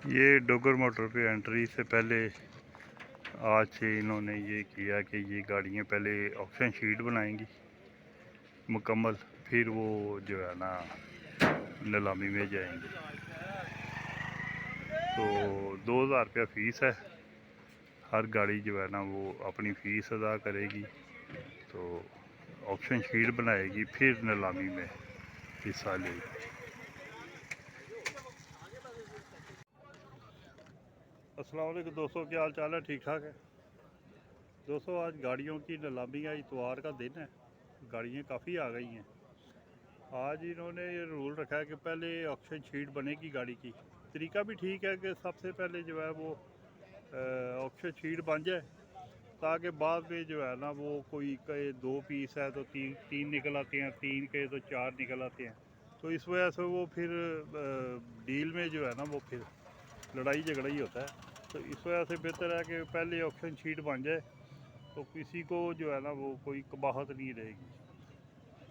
ये डोगर मोटर पे एंट्री से पहले आज से इन्होंने ये किया कि ये गाड़ियाँ पहले ऑक्शन शीट बनाएंगी मुकम्मल, फिर वो जो है ना नीलामी में जाएंगे। तो 2000 रुपया फ़ीस है, हर गाड़ी जो है ना वो अपनी फ़ीस अदा करेगी, तो ऑक्शन शीट बनाएगी, फिर नीलामी में हिस्सा लेगी। अस्सलाम वालेकुम दोस्तों, क्या हाल चाल है? ठीक ठाक है दोस्तों। आज गाड़ियों की नीलामी है, इतवार का दिन है, गाड़ियाँ काफ़ी आ गई हैं। आज इन्होंने ये रूल रखा है कि पहले ऑक्शन शीट बनेगी गाड़ी की। तरीका भी ठीक है कि सबसे पहले जो है वो ऑक्शन शीट बन जाए, ताकि बाद में जो है ना वो कोई के 2 पीस है तो तीन निकल आते हैं, 3 के तो 4 निकल आते हैं। तो इस वजह से वो फिर डील में जो है ना वो फिर लड़ाई झगड़ा ही होता है। तो इस वजह से बेहतर है कि पहले ऑक्शन शीट बन जाए, तो किसी को जो है ना वो कोई कबाहत नहीं रहेगी।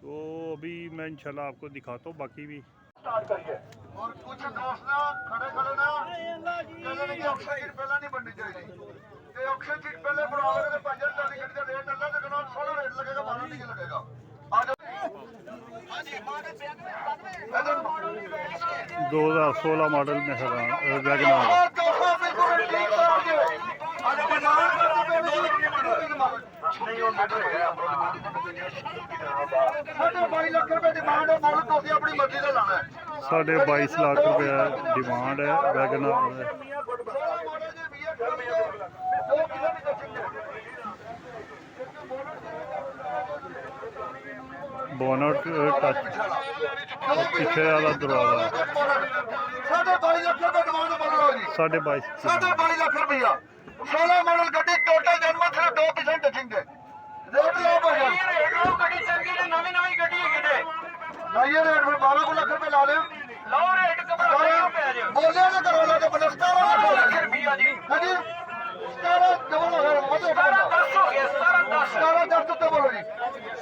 तो अभी मैं इंशाल्लाह आपको दिखाता हूँ बाकी भी। स्टार्ट करिए और कुछ दोस्त ना खड़े ना कहने कि ऑक्शन शीट पहले नहीं बननी चाहिए, कि ऑक्शन शीट पहले बनाओगे तो पंजर चाली घंटे का रेट अल्लाह के नाम सोना रेट लगेगा, माना नहीं लगेगा। आज 2016 मॉडल में वैगनआर साढ़े 22 लाख रुपया डिमांड है वैगनआर। बोनट टच पीछे वाला दरवाजा 22 लाख रुपए डिमांड बोल रहा जी। 22 लाख रुपया 16 मॉडल गड्डी टोटल जन्म सिर्फ 2% टचिंग है। रेट लो भाई, रेट लो, गड्डी चंगी है, नवी गड्डी है किते लाइए रेट में 12 लाख रुपए ला ले लो रेट कबरा पे आ जाओ बोले ना करो ला तो 17 लाख रुपया जी। हां जी 17 डबल हो गया, 10 हो गया, 17 10 तो बोलो जी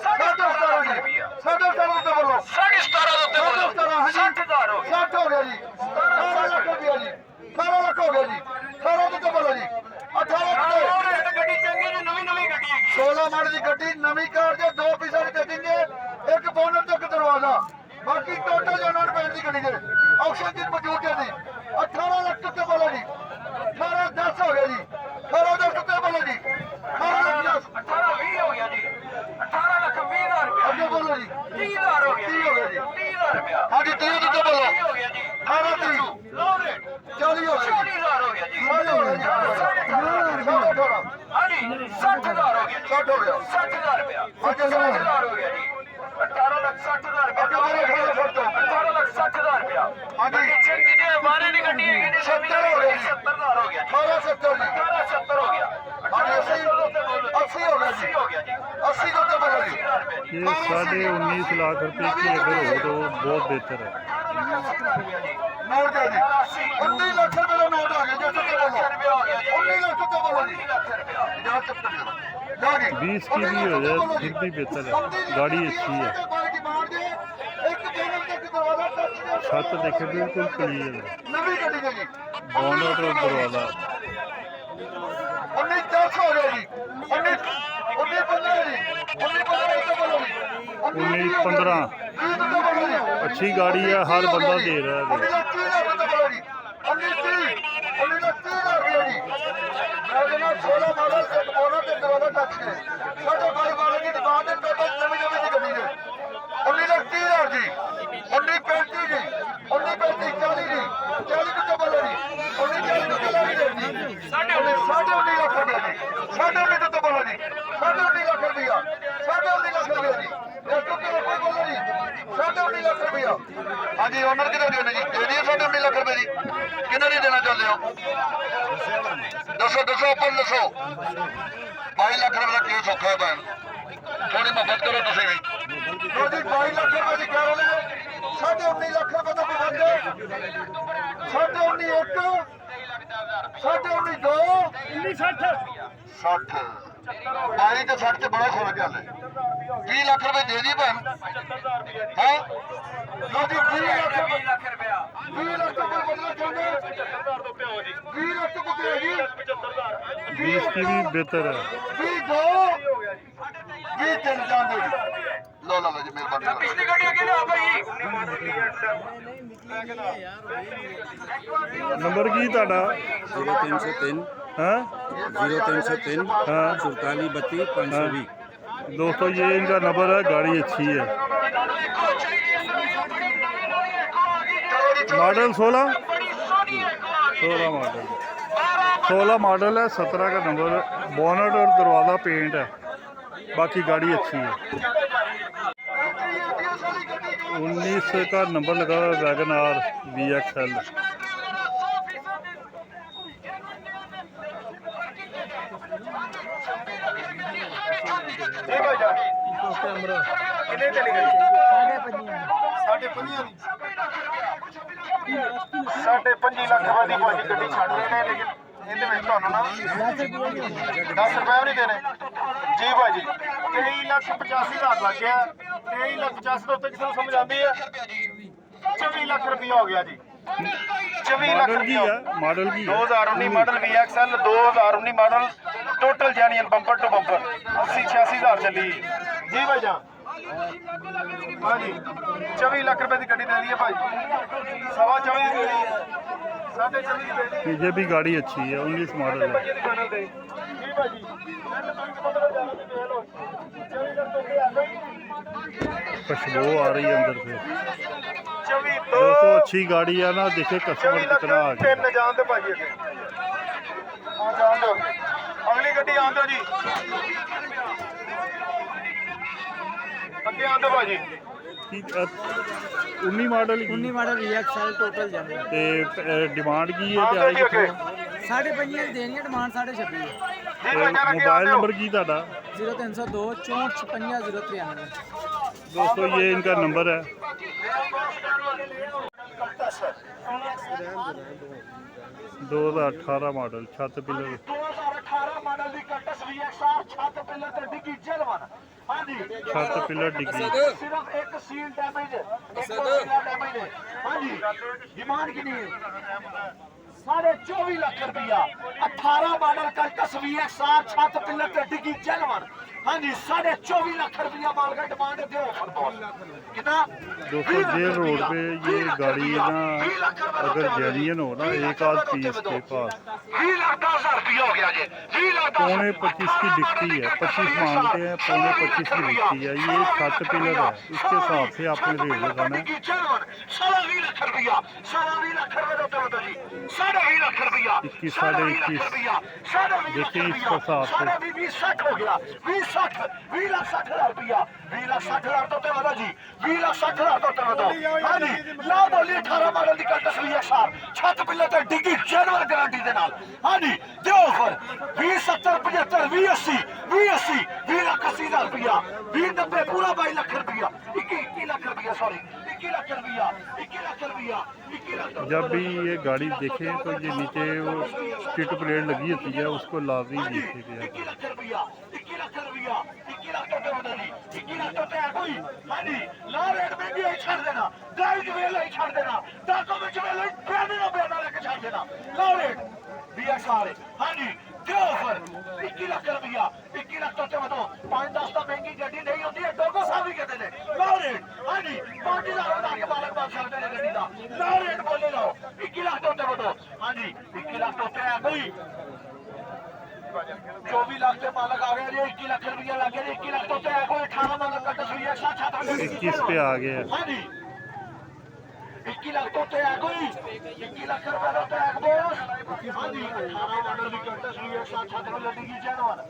17.5 रुपया 17.5 तो बोलो 17.5 तो बोलो 60,000 हो 60 हो गया जी। 17 लाख रुपया जी, 18 लाख हो गया जी। 18 तो बोलो जी 18 लाख गड्डी चंगी जी, नवी गड्डी है 16 मॉडल की गड्डी नवी कार जो 2 पीसा की देंगे, एक बोनट तक दरवाजा, बाकी टोटल जो नॉन पैंट की गड्डी है ऑक्शन की मौजूद है जी। 18 लाख तो बोलो जी 18 10 हो गया जी 18 10 तो बोलो जी 18 लाख 18 20 हो गया जी 18 लाख 20,000 रुपया आगे बोलो जी 30,000 हो गया जी 30,000 रुपया। हाँ जी 30 तो बोलो 30 हो गया जी 18 30 लो रेट 40 हो गया 40,000 हो गया जी 60 हो गया जी 18 हाँ जी 60,000 हो गया 60 हो गया 60,000 रुपया। हाँ जी 60,000 हो गया जी 18 लाख 60,000 रुपया 18 लाख 60,000 रुपया। हाँ जी चंगी जी हमारे नहीं गड्डी है 70 हो गया 70,000 हो गया 18 70 जी 18 70 हो गया 80 हो गया जी 80 तो बोलो जी। ये 19.5 लाख रुपए की अगर हो तो बहुत बेहतर है। नोट दे जी 19 लाख रुपए का नोट आ गया जैसे बोलो 19 लाख तो बोलो जी 20 की भी हो जाए फिर भी बेहतर है, गाड़ी अच्छी है। छत देखे बिल्कुल क्लियर है, बोनट और दरवाजा 19 10 हो गया जी 19 15 जी 19 15 19-15 अच्छी गाड़ी है, हर बंदा दे रहा है। हाँ जी ओनर कितना देना जी? दे दिए 19 लाख रुपए जी। कितना नहीं देना चाहते हो? दसो अपन दसो 22 लाख रुपए का केस औखा है भैन, थोड़ी मोहब्बत करो तुम भी। 22 लाख रुपए की कह रहे हैं 19.5 लाख रुपए तो बहुत है। 19.5 1 19.5 2 19 60 22 तो 60 से बड़ा फर्क है। 20 लाख रुपए दे दी भैन है लो जी 20 लाख रुपया 20 लाख रुपए बदला चाहते 20 ਲੱਖ ਤੋਂ ਕਿੱਥੇ ਹੈ ਜੀ 20 की भी बेहतर है। 20 2 20 3 ਜਾਂਦੇ ਜੀ ਲੋ ਲੋ ਜੀ ਮਿਹਰਬਾਨੀ ਪਿਛਲੀ ਗੱਡੀ ਅੱਗੇ ਲਿਆਓ ਭਾਈ नंबर की ਤੁਹਾਡਾ 0303 है 0303 हाँ 47 32 520। दोस्तों ये इनका नंबर है। गाड़ी अच्छी है। मॉडल 16 मॉडल है। 17 का नंबर। बोनट और दरवाज़ा पेंट है। बाकी गाड़ी अच्छी है। 19 का नंबर लगा हुआ है। Wagon R VXL। ਕਿੰਨੇ ਚਲੀ ਗਈ 5.5 5.5 ਲੱਖ ਵਾਲੀ ਭਾਜੀ ਗੱਡੀ ਛੱਡ ਰਹੇ ਨੇ ਲੇਕਿਨ ਇਹਦੇ ਵਿੱਚ ਤੁਹਾਨੂੰ ਨਾ 10 ਰੁਪਏ ਵੀ ਨਹੀਂ ਦੇਣੇ ਜੀ ਭਾਜੀ 23,85,000 ਲੱਗ ਗਿਆ 23,85,000 ਤੋਂ ਉੱਤੇ ਕਿਸੇ ਨੂੰ ਸਮਝ ਆਉਂਦੀ ਹੈ 24 ਲੱਖ ਰੁਪਇਆ ਹੋ ਗਿਆ ਜੀ 24 ਲੱਖ मॉडल की ਰੁਪਇਆ है। मॉडल की है। 2019 ਮਾਡਲ VXL 2019 ਮਾਡਲ ਟੋਟਲ ਜਾਨੀ ਬੰਪਰ ਟੂ ਬੰਪਰ 80-86,000 ਚੱਲੀ ਜੀ ਭਾਈ ਜਾਨ ਹਾਂਜੀ 24 ਲੱਖ ਰੁਪਏ ਦੀ ਗੱਡੀ ਦੇ ਦਈਏ ਭਾਈ 24.5 ਦੀ ਗੱਡੀ 24.5 ਦੀ ਗੱਡੀ ये भी गाड़ी अच्छी है। 19 मॉडल है। ਜੀ ਭਾਜੀ खुशबू आ रही है अंदर से। 24 दोस्तों अच्छी गाड़ी है ना। देखिए कस्टमर कितना आ गया। ਤਿੰਨ ਜਾਣ ਤੇ ਭਾਜੀ ਅੱਗੇ ਆ ਜਾਣ ਦਿਓ ਅਗਲੀ ਗੱਡੀ ਆਉਣ ਦਿਓ ਜੀ ਅੱਗੇ ਆਉਣ ਦਿਓ ਭਾਜੀ 19 मॉडल की 19 ਮਾਡਲ VXL ਟੋਟਲ ਜਾਂਦੇ ते डिमांड की है ਆਉਣ ते ਦਿਓ आई ਜੀ ਅੱਗੇ कितने? 5.5 ਦੀ ਦੇਣੀ ਹੈ ਡਿਮਾਂਡ 26.5 ਜੀ ते ਭਾਈ ਜਾਨ ਅੱਗੇ मोबाइल ਆਉਣ ਦਿਓ नंबर की ਤੁਹਾਡਾ 0302 64 093 दोस्तों ये इनका नंबर है। 2018 मॉडल छत पिलर 2018 ਮਾਡਲ ਦੀ ਕਟਸ VXR ਛੱਤ ਪਿੱਲਰ ਤੇ ਡਿੱਗੀ ਜਲਵਨ ਹਾਂਜੀ छत पिलर डिग्री ਸਿਰਫ ਇੱਕ ਸੀਲ ਡੈਮੇਜ ਇੱਕ ਸੀਲ ਡੈਮੇਜ ਹੈ ਹਾਂਜੀ ਡਿਮਾਂਡ ਕਿੰਨੀ ਹੈ 24.5 ਲੱਖ ਰੁਪਇਆ 18 ਮਾਡਲ ਕਟਸ VXR ਛੱਤ ਪਿੱਲਰ ਤੇ ਡਿੱਗੀ ਜਲਵਨ ਹਾਂਜੀ 24.5 ਲੱਖ ਰੁਪਇਆ ਮਾਲ का डिमांड ਦਿਓ कितना दोस्तों जेल रोड पे ये गाड़ी ना अगर जेन्युइन हो ना एक आध पीस के पास 20 ਲੱਖ 10,000 ਰੁਪਇਆ ਹੋ ਗਿਆ ਜੀ 20 ਲੱਖ 25 की बिकती है। 25 मांगते हैं, 25 की बिकती है। ये छत पिलर है। उसके हिसाब से आपने रेट लगाना है। 20 ਲੱਖ ਰੁਪਇਆ 20 ਲੱਖ ਰੁਪਏ ਦਾ तो जी 20 ਲੱਖ ਰੁਪਇਆ 21 साढ़े 21 देखिए इसका हिसाब से 20 60 हो गया 20 60 20 ਲੱਖ 60,000 ਰੁਪਇਆ 20 ਲੱਖ 60,000 ਤੋਂ ਤੇ ਵਧਾ ਜੀ 20 ਲੱਖ 60,000 ਤੋਂ ਤੇ ਵਧਾ ਹਾਂਜੀ ਲਾ ਬੋਲੀ 18 ਮਾਡਲ ਦੀ ਕੱਟ VXR ਛੱਤ ਪਿੱਲਰ ਤੇ ਡਿੱਗੀ ਜਨਵਰ ਗਾਰੰਟੀ ਦੇ ਨਾਲ ਹਾਂਜੀ ਦਿਓ ਫਿਰ 20 70 75 20 80 20 ਲੱਖ 80,000 ਰੁਪਇਆ 20 90 ਪੂਰਾ 22 ਲੱਖ ਰੁਪਇਆ 21 ਲੱਖ ਰੁਪਇਆ ਸੌਰੀ 21 ਲੱਖ ਰੁਪਇਆ 21 ਲੱਖ ਰੁਪਇਆ 21 ਲੱਖ जब भी ये गाड़ी देखें तो ये नीचे वो स्टिट प्लेट लगी होती है, उसको लाजमी देखिएगा। 21 ਲੱਖ ਰੁਪਇਆ 21 ਲੱਖ ਰੁਪਇਆ 21 ਲੱਖ ਤੋਂ ਵਧਾ ਜੀ 21 ਲੱਖ ਤੋਂ ਤੇ ਕੋਈ ਹਾਂਜੀ ਲਾ ਰੇਟ ਮਹਿੰਗੀ ਹੀ ਛੱਡ ਦੇਣਾ ਡਰਾਈਵ ਵੇਲੇ ਹੀ ਛੱਡ ਦੇਣਾ ਡਾਕੂਮੈਂਟ ਵੇਲੇ ਬਿਆਨ ਨਾ ਬਿਆਨ ਲੈ ਕੇ ਛੱਡ ਦੇਣਾ ਲਾ ਰੇਟ VXR ਹਾਂਜੀ ਦਿਓ ਫਿਰ 21 ਲੱਖ ਰੁਪਇਆ 21 ਲੱਖ ਤੋਂ ਤੇ ਵਧੋ 5-10 ਤਾਂ ਮਹਿੰਗੀ ਗੱਡੀ ਨਹੀਂ ਹੁੰਦੀ ਹੈ ਡੋਗੋ ਸਾਹਿਬ ਵੀ ਕਹਿੰਦੇ ਨੇ ਲਾ ਰੇਟ ਹਾਂਜੀ 5,000 ਵਧਾ ਕੇ ਮਾਲਕ ਬਣ ਸਕਦੇ ਨੇ ਗੱਡੀ ਦਾ ਲਾ ਰੇਟ ਬੋਲੇ ਲਾਓ 21 ਲੱਖ ਤੋਂ ਤੇ ਵਧੋ ਹਾਂਜੀ 21 ਲੱਖ ਤੋਂ ਤੇ ਕੋਈ 24 ਲੱਖ ਦੇ ਮਾਲਕ ਆ ਗਏ ਜੀ 21 ਲੱਖ ਰੁਪਇਆ ਲੱਗ ਗਿਆ ਜੀ 21 ਲੱਖ ਤੋਂ ਤੇ ਕੋਈ 18 ਮਾਲਕ ਕੱਟ ਸੂਈ ਹੈ 21 पे आ गया है। ਹਾਂਜੀ 21 ਲੱਖ ਤੋਂ ਤੇ ਕੋਈ 21 ਲੱਖ ਰੁਪਏ ਦਾ ਟੈਗ ਬੋਸ ਹਾਂਜੀ 18 ਮਾਡਲ ਦੀ ਕੱਟ ਸੂਈ ਹੈ 7 ਲੱਡੀ ਕੀ ਜਾਨਵਰ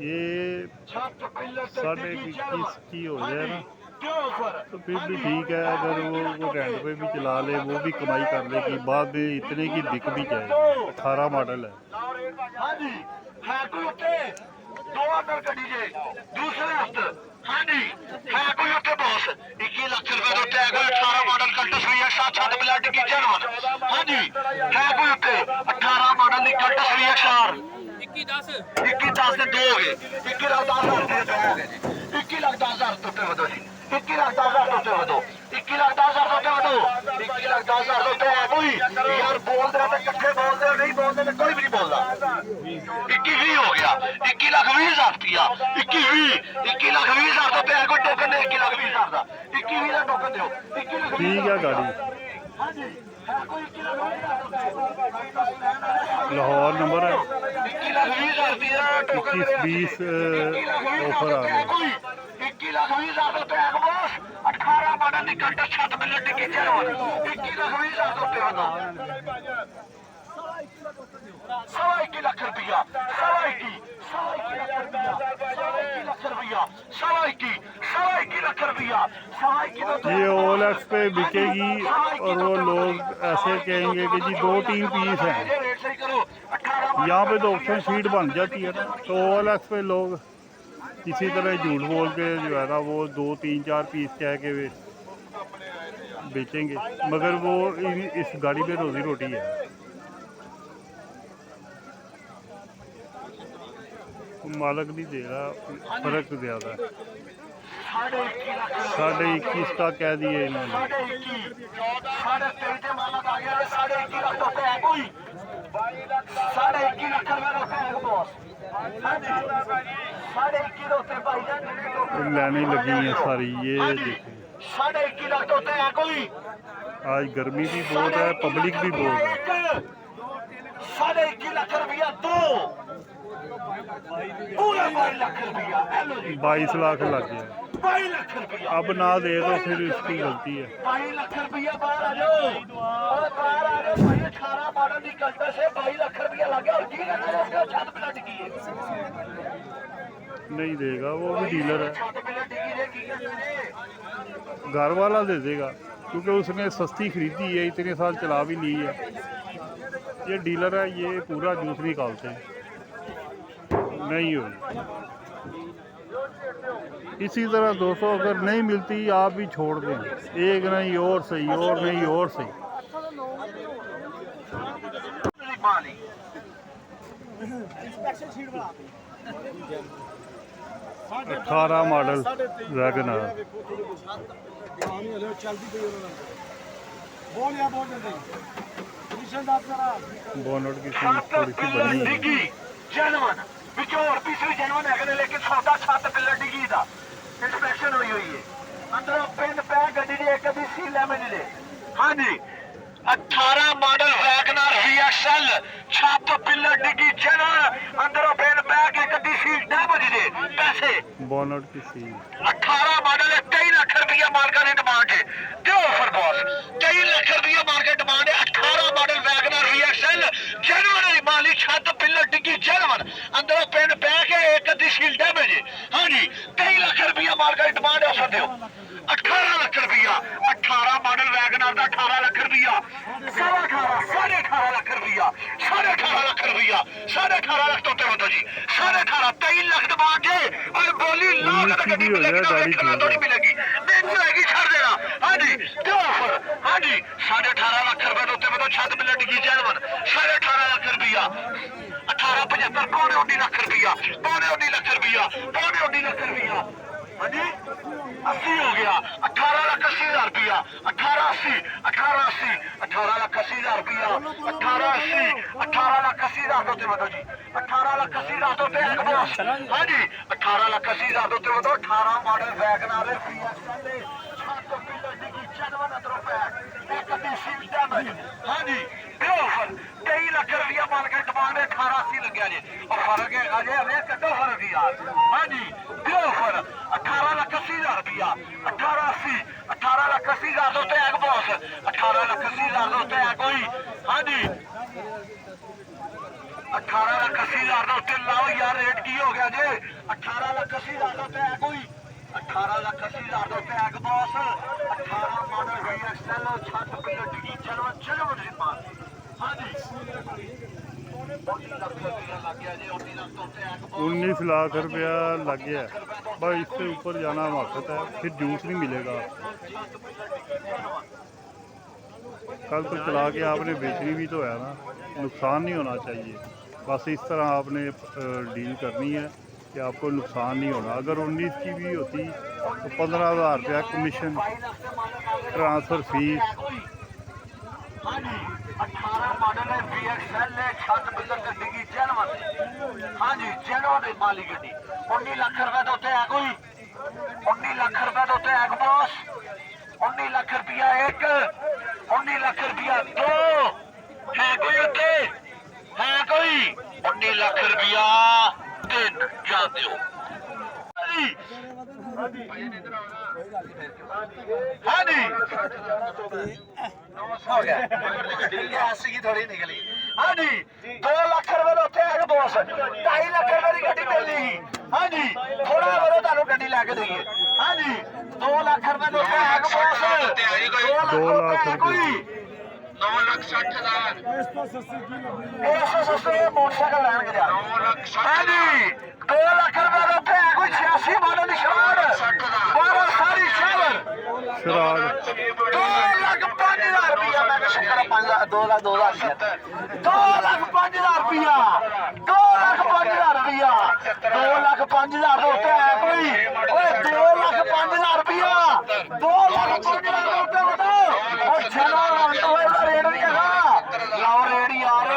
ये ਛੱਤ ਪਿੱਲਰ ਤੇ 21.5 की हो जाए ना ਕਿਉਂ ਫਿਰ तो फिर भी ठीक है। अगर वो रेंट पे भी चला ले, वो भी कमाई कर लेगी। बाद में इतने की बिक भी जाएगी। 18 मॉडल है। ਹਾਂਜੀ ਹੈ ਕੋਈ ਉੱਤੇ ਦੋ ਅੰਦਰ ਗੱਡੀ ਜੇ ਦੂਸਰੇ ਹੱਥ ਹਾਂਜੀ ਹੈ ਕੋਈ ਉੱਤੇ ਬੌਸ 21 ਲੱਖ ਰੁਪਏ ਦਾ ਟੈਗ 18 ਮਾਡਲ ਕੱਟ ਸੂਈ ਹੈ 7 ਬਲੱਡ ਕੀ ਜਾਨਵਰ ਹਾਂਜੀ ਹੈ ਕੋਈ ਉੱਤੇ 18 ਮਾਡਲ ਦੀ ਕੱਟ ਸੂਈ ਹੈ 21 10 ਦੇ ਦੋ ਹੋ ਗਏ 21 ਲੱਖ 10,000 ਰੁਪਏ ਦਾ ਹੋ ਗਏ ਜੀ 21 ਲੱਖ 10,000 ਤੋਂ ਤੇ ਵਧੋ ਜੀ 21 ਲੱਖ 10,000 ਤੋਂ ਤੇ ਵਧੋ 21 ਲੱਖ 10,000 ਤੋਂ ਤੇ ਵਧੋ 21 ਲੱਖ 10,000 ਤੋਂ ਤੇ ਕੋਈ ਯਾਰ ਬੋਲਦੇ ਤੇ ਇਕੱਠੇ ਬੋਲਦੇ 21,20,000 ਰੁਪਇਆ 21,20,000 ਦਾ ਪਿਆ ਕੋਈ ਟੋਕਨ ਦੇ 21,20,000 ਦਾ 21,20 ਦਾ ਟੋਕਨ ਦਿਓ 21,20,000 ਠੀਕ ਆ ਗਾੜੀ ਹਾਂਜੀ ਹੈ ਕੋਈ 21,20,000 ਲਾਹੌਰ ਨੰਬਰ ਹੈ 21,20,000 ਰੁਪਇਆ ਟੋਕਨ 21-20 ऑफर आ गया 21,20,000 ਦਾ ਟੈਗ ਬੋਸ 18 ਮਾਡਲ ਦੀ ਕੰਟਰ 7 ਮਿੰਟ ਟਿੱਕੀ ਚੜਵਾ 21,20,000 ਦਾ ਉੱਤੇ ਹੁੰਦਾ 21 ਲੱਖ ਰੁਪਇਆ 21 ਲੱਖ ਰੁਪਇਆ 21 ਲੱਖ ਰੁਪਇਆ 21 ये OLX पे बिकेगी और वो लोग ऐसे कहेंगे कि जी 2-3 पीस हैं रेट सही करो 18 यहाँ पे तो ऑप्शन शीट बन जाती है ना तो OLX पे लोग इसी तरह झूठ बोल के जो है ना वो 2-3-4 पीस कह के बेचेंगे मगर वो इस गाड़ी पे रोजी रोटी है मालक नहीं दे रहा फर्क ज़्यादा है 21.5 का कह दिए इन्होंने 23 ਦੇ ਮਾਲਕ ਆ ਗਿਆ 21 ਲੱਖ ਤੋਂ ਪੈ ਕੋਈ 21 ਲੱਖ ਰੁਪਏ ਦਾ ਪੈਕ ਬੋਸ 21 ਦੇ ਉੱਤੇ ਭਾਈ ਜਾਨ लाने लगी है सारी ये देखिए 21 ਲੱਖ ਤੋਂ ਉੱਤੇ ਹੈ ਕੋਈ आज गर्मी भी बहुत है पब्लिक भी बहुत है 21 ਲੱਖ ਰੁਪਇਆ ਦੋ पूरा 22 ਲੱਖ ਰੁਪਇਆ ਹੈਲੋ ਜੀ 22 लाख लग गया 22 ਲੱਖ ਰੁਪਇਆ अब ना दे तो फिर इसकी गलती है 22 ਲੱਖ ਰੁਪਇਆ ਬਾਹਰ ਆ ਜਾਓ और बाहर आ जाओ भाई 18 मॉडल की कंटर से 22 लाख रुपया लग गया और की करना है उसका छत पे टिकी है नहीं देगा वो भी डीलर है छत पे टिकी रे की करना है घर वाला दे देगा क्योंकि उसने सस्ती खरीदी है इतने साल चला भी ली है ये डीलर है ये पूरा जूस निकालते हैं नहीं हुई इसी तरह दोस्तों अगर नहीं मिलती आप भी छोड़ दें एक नहीं और सही और नहीं और सही मेरी माली 18 मॉडल वैगनर बोनट की सीट थोड़ी सी बड़ी है डिगी जनवन विचोर पिछली जनवन है लेकिन छोटा छत पिलर डिगी दा इंस्पेक्शन हुई है अंदर पिन पै गड्डी दी एक दी सी लेमन दे हां जी 18 मॉडल वैगनर VXL छत पिलर डिगी जनवन अंदर पिन पै के गड्डी सी डैमेज दे पैसे बोनट की सीट 18 मॉडल है 23 लाख रुपया मार्केट की डिमांड है दो ऑफर बॉस 23 लाख रुपया मार्केट डिमांड है 18 मॉडल वैगनर VXL जनवन माली छत पिलर डिगी जनवन अंदर पिन पै के एक दी सील डैमेज है हां जी 23 लाख रुपया मार्केट डिमांड है ऑफर दो 18 लाख रुपया 18 मॉडल वैगनर का 18 लाख रुपया 18.5 लाख रुपया 18.5 लाख रुपया 18.5 लाख तो होता जी 18.5 23 लाख डिमांड है और बोली लाख तक गड्डी मिलेगी ना थोड़ी मिलेगी नहीं होएगी छड़ देना हां जी दो ऑफर हां जी 18.5 लाख रुपए तो मतलब छत मिले डिगी जनवन 18.5 लाख रुपया 18.75 पौने 19 लाख रुपया पौने 19 लाख रुपया पौने 19 लाख रुपया हां जी 80 हो गया 18,80,000 रुपया 18,80 18,80 18,80,000 रुपया 18,80 तो मतलब जी 18,80,000 तो एक बॉस हाँ जी 18,80,000 तो 18 मॉडल वैगनर हाँ जी 23 लाख रुपया मार्केट डिमांड 18,80 लग्या जी और फर्क है अजय हमें कटो फर्क यार हाँ जी दो ऑफर 18,80,000 रुपया 18,80 18,80,000 तो टैग बॉस 18,80,000 तो टैग कोई हाँ जी 18,80,000 तो उत्ते लाओ यार रेट की हो गया जी 18,80,000 तो टैग कोई 18,80,000 तो टैग बॉस 18 मॉडल VXL छत पिलर डिगी चलो हाँ जी 19 लाख रुपया लग गया बस इससे ऊपर जाना मकसद है फिर जूस नहीं मिलेगा कल तो चला के आपने बेचनी भी तो है ना नुकसान नहीं होना चाहिए बस इस तरह आपने डील करनी है कि आपको नुकसान नहीं होना अगर 19 की भी होती तो 15,000 रुपया कमीशन ट्रांसफ़र फीस 18 मॉडल है VXL है छत पिलर डिगी ਜਨਮ ਹਾਂਜੀ ਜਨਮ ਦੇ ਮਾਲੀ ਗੱਡੀ 19 ਲੱਖ ਰੁਪਏ ਦੇ ਉੱਤੇ ਹੈ ਕੋਈ 19 ਲੱਖ ਰੁਪਏ ਦੇ ਉੱਤੇ ਹੈ ਬੋਸ 19 ਲੱਖ ਰੁਪਇਆ ਇੱਕ 19 ਲੱਖ ਰੁਪਇਆ ਦੋ ਹੈ ਕੋਈ ਉੱਤੇ ਹੈ ਕੋਈ 19 ਲੱਖ ਰੁਪਇਆ ਤਿੰਨ ਜਾਂਦੇ ਹੋ ਹਾਂਜੀ ਹੋ ਗਿਆ ਸੀ ਥੋੜੀ ਨਿਕਲੀ ਹਾਂਜੀ 2 ਲੱਖ ਰੁਪਏ ਦਾ ਉੱਥੇ ਹੈ ਬੋਸ 2.5 ਲੱਖ ਰੁਪਏ ਦੀ ਗੱਡੀ ਮਿਲਣੀ ਹਾਂਜੀ ਥੋੜਾ ਬਰੋ ਤੁਹਾਨੂੰ ਗੱਡੀ ਲੈ ਕੇ ਦਈਏ ਹਾਂਜੀ 2 ਲੱਖ ਰੁਪਏ ਦਾ ਉੱਥੇ ਹੈ ਬੋਸ 2 ਲੱਖ ਰੁਪਏ 9,60,000 ਇਸ ਤੋਂ ਸਸਤੇ ਮੋਟਰਸਾਈਕਲ ਲੈਣ ਗਿਆ 9,60,000 ਹਾਂਜੀ 2 ਲੱਖ ਰੁਪਏ ਦਾ ਉੱਥੇ ਹੈ ਕੋਈ 86 ਮਾਡਲ ਦੀ ਸ਼ਰਾਬ ਸਾਰੀ ਸ਼ਰਾਬ 2 ਲੱਖ 5,000 ਰੁਪਇਆ ਮੈਂ ਕਿਹਾ ਸ਼ੁਕਰ 2 ਲੱਖ 2,000 2 ਲੱਖ 5,000 ਰੁਪਇਆ 2 ਲੱਖ 5,000 ਰੁਪਇਆ 2 ਲੱਖ 5,000 ਦੇ ਉੱਤੇ ਹੈ ਕੋਈ ਓਏ 2 ਲੱਖ 5,000 ਰੁਪਇਆ 2 ਲੱਖ 5,000 ਦੇ ਉੱਤੇ ਬਤਾਓ ਉਹ ਚਲੋ ਹੋਏ ਦਾ ਰੇਟ ਨਹੀਂ ਹੈਗਾ ਲਾਓ ਰੇਟ ਯਾਰ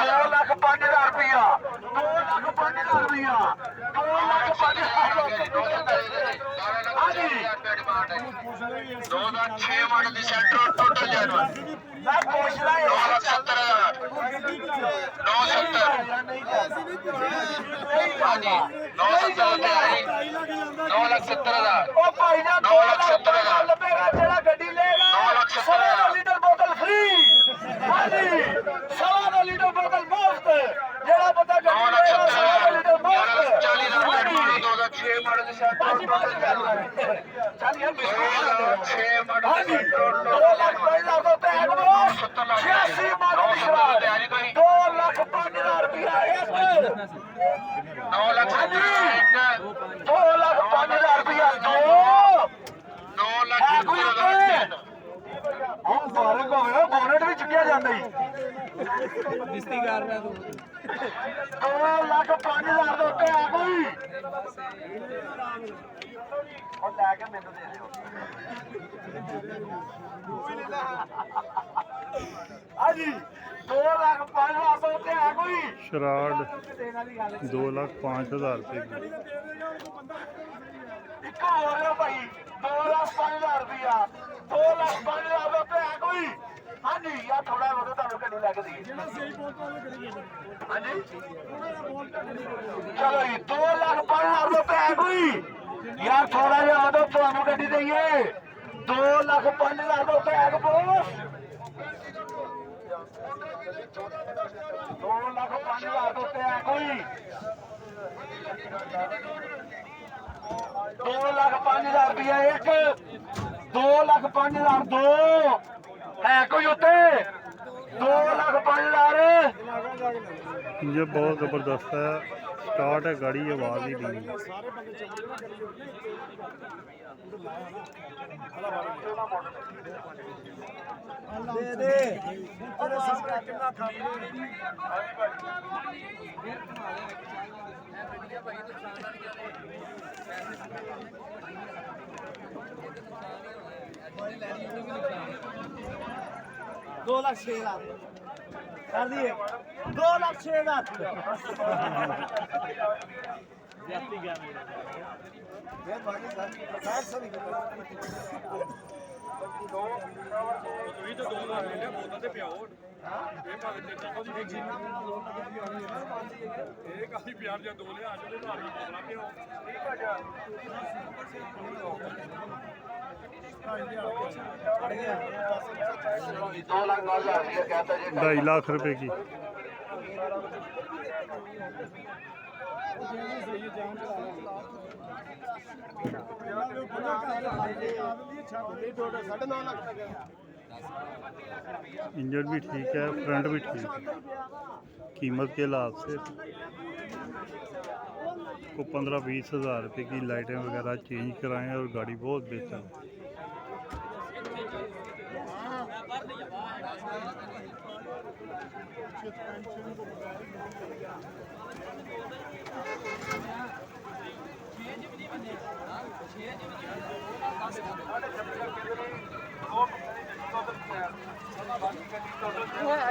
2 ਲੱਖ 5,000 ਰੁਪਇਆ 2 ਲੱਖ 5,000 ਰੁਪਇਆ 2 ਲੱਖ 5,000 ਹਾਂਜੀ 2006 ਮਾਡਲ ਦੀ ਸੈਂਟਰ ਟੋਟਲ ਜੈਨੂਅਲ ਮੈਂ ਪੁੱਛਦਾ 9,70,000 ਹਾਂਜੀ 9,70,000 ਉਹ ਭਾਈ ਨਾ 9,70,000 ਲੱਭੇਗਾ ਜਿਹੜਾ ਗੱਡੀ ਲਏਗਾ 1.5 ਲੀਟਰ ਬੋਤਲ ਫ੍ਰੀ ਹਾਂਜੀ 1.5 ਲੀਟਰ ਬੋਤਲ ਮੁਫਤ ਜਿਹੜਾ ਬੰਦਾ ਗੱਡੀ ਲਏਗਾ 1.5 ਲੀਟਰ ਮੁਫਤ 40 ਲੱਖ 2006 ਮਾਡਲ ਦੀ ਸੈਂਟਰ ਟੋਟਲ ਜੈਨੂਅਲ ਚੱਲ ਯਾਰ 2006 ਮਾਡਲ ਹਾਂਜੀ 2 ਲੱਖ 5,000 ਦਾ ਟੈਗ ਬੋਸ 86 ਮਾਡਲ ਦੀ ਸ਼ਰਾਬ 2 ਲੱਖ 5,000 ਰੁਪਇਆ ਇੱਕ 9 ਲੱਖ 2 ਲੱਖ 5,000 ਰੁਪਇਆ ਦੋ 9 ਲੱਖ ਕੋਈ ਹੁਣ ਫਾਰਕ ਹੋਵੇ ਬੋਨਟ ਵੀ ਚੁੱਕਿਆ ਜਾਂਦਾ ਹੀ ਬਿਸਤੀ ਕਰ ਰਿਹਾ ਤੂੰ 2 ਲੱਖ 5,000 ਦੇ ਉੱਤੇ ਹੈ ਕੋਈ ਉਹ ਲੈ ਕੇ ਮੈਨੂੰ ਦੇ ਦਿਓ ਹਾਂਜੀ 2 ਲੱਖ 5,000 ਦੇ ਉੱਤੇ ਹੈ ਕੋਈ ਸ਼ਰਾਡ 2 ਲੱਖ 5,000 ਰੁਪਏ ਦੀ ਇੱਕ ਹੋਰ ਹੈ ਭਾਈ 2 ਲੱਖ 5,000 ਰੁਪਇਆ 2 ਲੱਖ 5,000 ਦੇ ਉੱਤੇ ਹੈ ਕੋਈ ਹਾਂਜੀ ਯਾਰ ਥੋੜਾ ਵਧੋ ਤੁਹਾਨੂੰ ਗੱਡੀ ਲੈ ਕੇ ਦਈਏ ਹਾਂਜੀ ਚਲੋ ਜੀ 2 ਲੱਖ 5,000 ਦੇ ਉੱਤੇ ਹੈ ਕੋਈ ਯਾਰ ਥੋੜਾ ਜਿਹਾ ਵਧੋ ਤੁਹਾਨੂੰ ਗੱਡੀ ਦਈਏ 2 ਲੱਖ 5,000 ਦੇ ਉੱਤੇ ਹੈ ਬੋਸ 2 ਲੱਖ 5,000 ਦੇ ਉੱਤੇ ਹੈ ਕੋਈ 2 ਲੱਖ 5,000 ਰੁਪਇਆ ਇੱਕ 2 ਲੱਖ 5,000 ਦੋ ਹੈ ਕੋਈ ਉੱਤੇ 2 ਲੱਖ 5,000 ये बहुत ज़बरदस्त है स्टार्ट है गाड़ी आवाज़ ही नहीं ਦੇ ਦੇ ਤੇਰੇ ਸਸਕਾ ਕਿੰਨਾ ਖਾ दो लाख 6,000 कर दिए 2 लाख 6,000 2 लाख 9,000 रुपया कहता है 2.5 लाख रुपए की इंजन भी ठीक है फ्रंट भी ठीक है कीमत के हिसाब से को 15-20 हज़ार रुपये की लाइटें वगैरह चेंज कराएं और गाड़ी बहुत बेहतर है।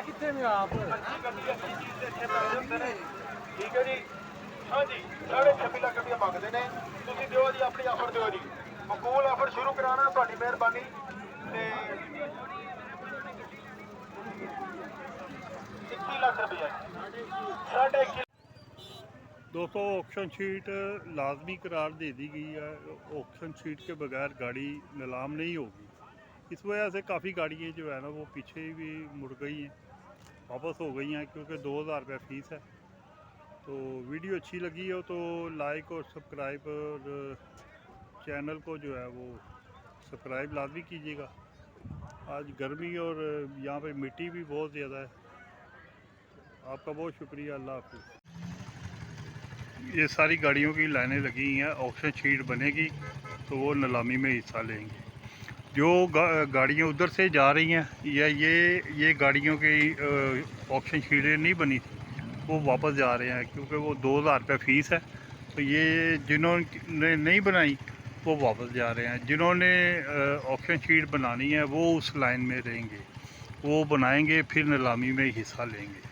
कितने में आप ਠੀਕ ਹੈ ਜੀ ਹਾਂਜੀ 26.5 ਲੱਖ ਰੁਪਏ ਮੰਗਦੇ ਨੇ ਤੁਸੀਂ ਦਿਓ ਜੀ ਆਪਣੀ ਆਫਰ ਦਿਓ ਜੀ ਮਕਬੂਲ ਆਫਰ ਸ਼ੁਰੂ ਕਰਾਉਣਾ ਤੁਹਾਡੀ ਮਿਹਰਬਾਨੀ ਤੇ 21 ਲੱਖ ਰੁਪਏ 21.5 दोस्तों ऑक्शन शीट लाजमी करार दे दी गई है। ऑक्शन शीट के बगैर गाड़ी नीलाम नहीं होगी। इस वजह से काफ़ी गाड़ियाँ जो है ना वो पीछे भी मुड़ गई हैं, वापस हो गई हैं, क्योंकि 2000 रुपये फ़ीस है। तो वीडियो अच्छी लगी हो तो लाइक और सब्सक्राइब और चैनल को जो है वो सब्सक्राइब लाजमी कीजिएगा। आज गर्मी और यहाँ पे मिट्टी भी बहुत ज़्यादा है। आपका बहुत शुक्रिया। अल्लाह हाफ़िज़। ये सारी गाड़ियों की लाइनें लगी हैं, ऑक्शन शीट बनेगी तो वो नीलामी में हिस्सा लेंगे। जो गाड़ियाँ उधर से जा रही हैं या ये गाड़ियों की ऑक्शन शीटें नहीं बनी थी, वो वापस जा रहे हैं, क्योंकि वो 2000 रुपये फ़ीस है। तो ये जिन्होंने नहीं बनाई वो वापस जा रहे हैं। जिन्होंने ऑक्शन शीट बनानी है वो उस लाइन में रहेंगे, वो बनाएंगे, फिर नीलामी में हिस्सा लेंगे।